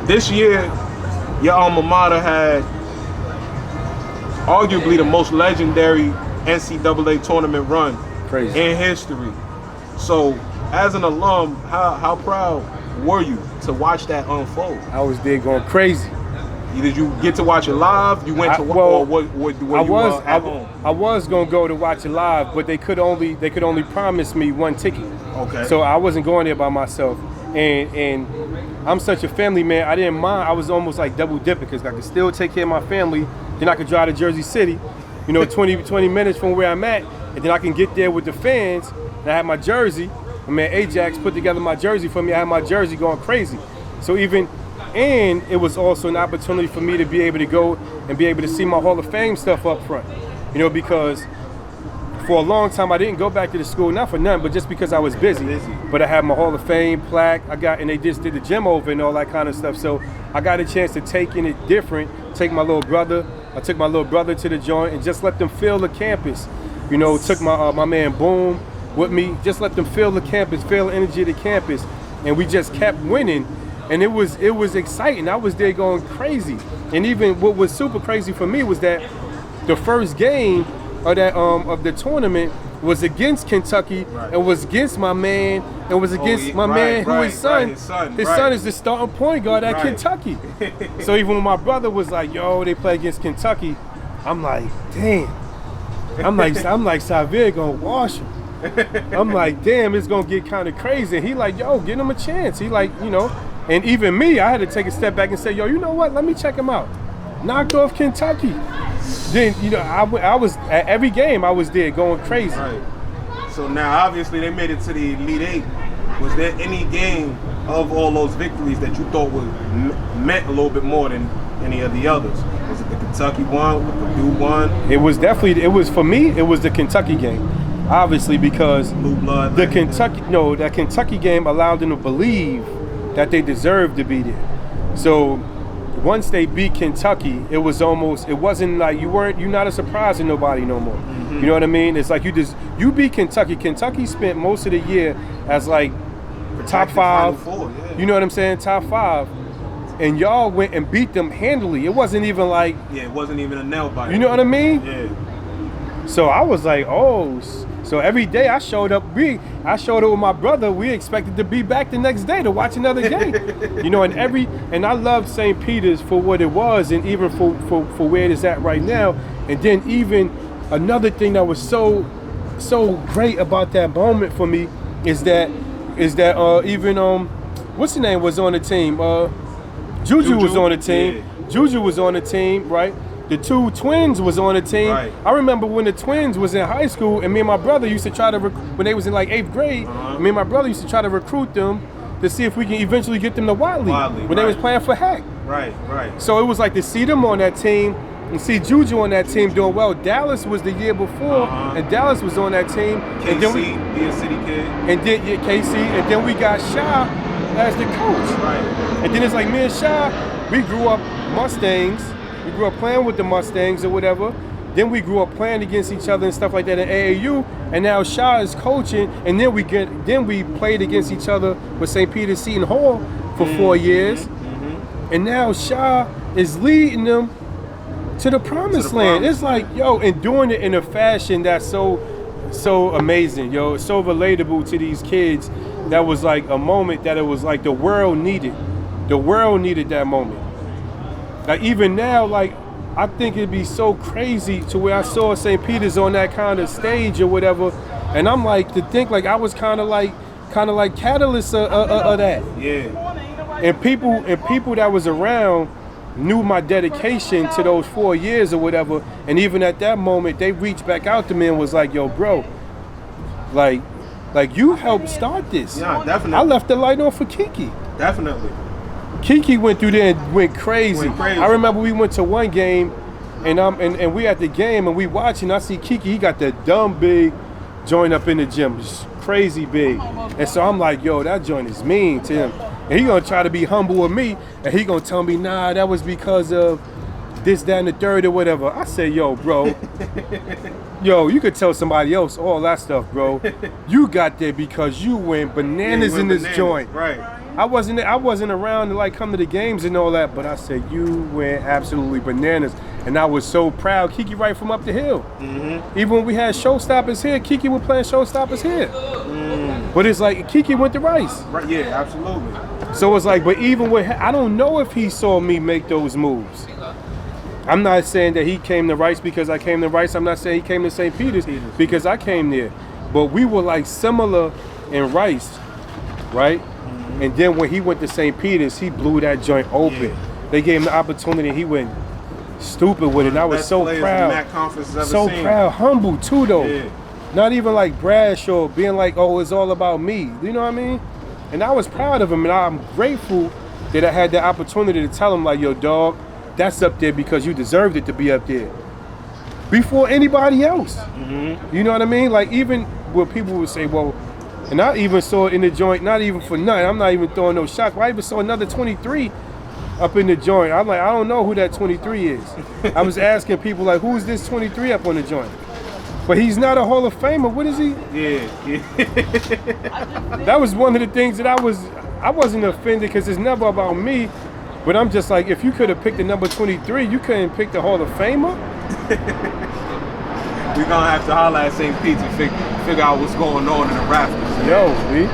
This year, your alma mater had arguably the most legendary NCAA tournament run in history. So, as an alum, how proud were you to watch that unfold? I was there going crazy. Did you get to watch it live? You went to or were you at home? I was gonna go to watch it live, but they could only promise me one ticket. Okay. So I wasn't going there by myself, and I'm such a family man. I didn't mind. I was almost like double dipping because I could still take care of my family. Then I could drive to Jersey City, 20 minutes from where I'm at, and then I can get there with the fans. And I had my jersey. My man Ajax put together my jersey for me. I had my jersey going crazy. So and it was also an opportunity for me to be able to go and be able to see my Hall of Fame stuff up front. Because for a long time I didn't go back to the school, not for nothing, but just because I was busy. But I had my Hall of Fame plaque, and they just did the gym over and all that kind of stuff. So I got a chance to take in it different, take my little brother. I took my little brother to the joint and just let them feel the campus. Took my man Boom with me, just let them feel the campus, feel the energy of the campus. And we just kept winning. And it was exciting. I was there going crazy. And even what was super crazy for me was that the first game of the tournament was against Kentucky and was against my man and was against my man who his son is the starting point guard at Kentucky. So even when my brother was like, yo, they play against Kentucky, I'm like, damn. I'm like Xavier gonna wash him. I'm like, damn, it's gonna get kind of crazy. And he like, yo, give him a chance. He like, and even me, I had to take a step back and say, yo, you know what? Let me check him out. Knocked off Kentucky. Then, I was at every game. I was there going crazy. Right. So now, obviously, they made it to the Elite Eight. Was there any game of all those victories that you thought meant a little bit more than any of the others? Was it the Kentucky one, the Purdue one? For me, it was the Kentucky game. Obviously, because that Kentucky game allowed them to believe that they deserved to be there. So once they beat Kentucky, it wasn't like you're not a surprise to nobody no more. Mm-hmm. You know what I mean? It's like you beat Kentucky. Kentucky spent most of the year as like top 5. Four, yeah. You know what I'm saying? Top 5. And y'all went and beat them handily. It wasn't even like it wasn't even a nail biter. You know what I mean? Yeah. So I was like, oh. So every day I showed up with my brother. We expected to be back the next day to watch another game. And I loved St. Peter's for what it was, and even for where it is at right now. And then even another thing that was so great about that moment for me is that even what's the name was on the team? Juju was on the team. Yeah. Juju was on the team, right? The two twins was on the team. Right. I remember when the twins was in high school, and me and my brother used to try to, when they was in like 8th grade, me and my brother used to try to recruit them to see if we can eventually get them to Wadley when they was playing for Heck. Right. So it was like to see them on that team and see Juju on that team doing well. Dallas was the year before, and Dallas was on that team. KC, and then be a city kid. And then KC, and then we got Sha as the coach. Right. And then it's like me and Sha, we grew up Mustangs. We grew up playing with the Mustangs or whatever. Then we grew up playing against each other and stuff like that in AAU. And now Sha is coaching. And then we played against each other with St. Peter's Seton Hall for 4 years. Mm-hmm. And now Sha is leading them to the promised land. It's like, yo, and doing it in a fashion that's so amazing, yo. It's so relatable to these kids. That was like a moment that it was like the world needed. The world needed that moment. Like even now, like I think it'd be so crazy to where I saw St. Peter's on that kind of stage or whatever, and I'm like to think like I was kind of like catalyst of that. Yeah. And people that was around knew my dedication to those 4 years or whatever, and even at that moment they reached back out to me and was like, yo, bro, like you helped start this. Yeah, definitely. I left the light on for Kiki. Definitely. Kiki went through there and went crazy. I remember we went to one game, and we at the game and we watching. I see Kiki, he got that dumb big joint up in the gym, just crazy big. And so I'm like, yo, that joint is mean to him. And he gonna try to be humble with me, and he gonna tell me, nah, that was because of this, that, and the third or whatever. I said, yo, bro, yo, you could tell somebody else all that stuff, bro. You got there because you went bananas in this joint. Right. I wasn't around to like come to the games and all that, but I said you went absolutely bananas, and I was so proud. Kiki right from up the hill. Mm-hmm. Even when we had showstoppers here, Kiki was playing showstoppers here. But it's like Kiki went to Rice. Right? Yeah, absolutely. So it's like, but even with, I don't know if he saw me make those moves. I'm not saying that he came to Rice because I came to Rice. I'm not saying he came to St. Peter's because I came there. But we were like similar in Rice, right? And then when he went to St. Peter's, he blew that joint open. Yeah. They gave him the opportunity. He went stupid with it. And I was so proud. MAC conference has ever So seen. proud, humble too though. Yeah. Not even like brash or being like, oh, it's all about me. You know what I mean? And I was proud of him, and I'm grateful that I had the opportunity to tell him, like, yo, dog, that's up there because you deserved it to be up there. Before anybody else. Mm-hmm. You know what I mean? Like, even where people would say, well, and I even saw it in the joint, not even for nothing. I'm not even throwing no shots. I even saw another 23 up in the joint. I'm like, I don't know who that 23 is. I was asking people, like, who's this 23 up on the joint? But he's not a Hall of Famer. What is he? Yeah. That was one of the things that I wasn't offended because it's never about me. But I'm just like, if you could have picked the number 23, you couldn't pick the Hall of Famer? We're going to have to holler at St. Pete's and figure out what's going on in the rafters. Yo, B.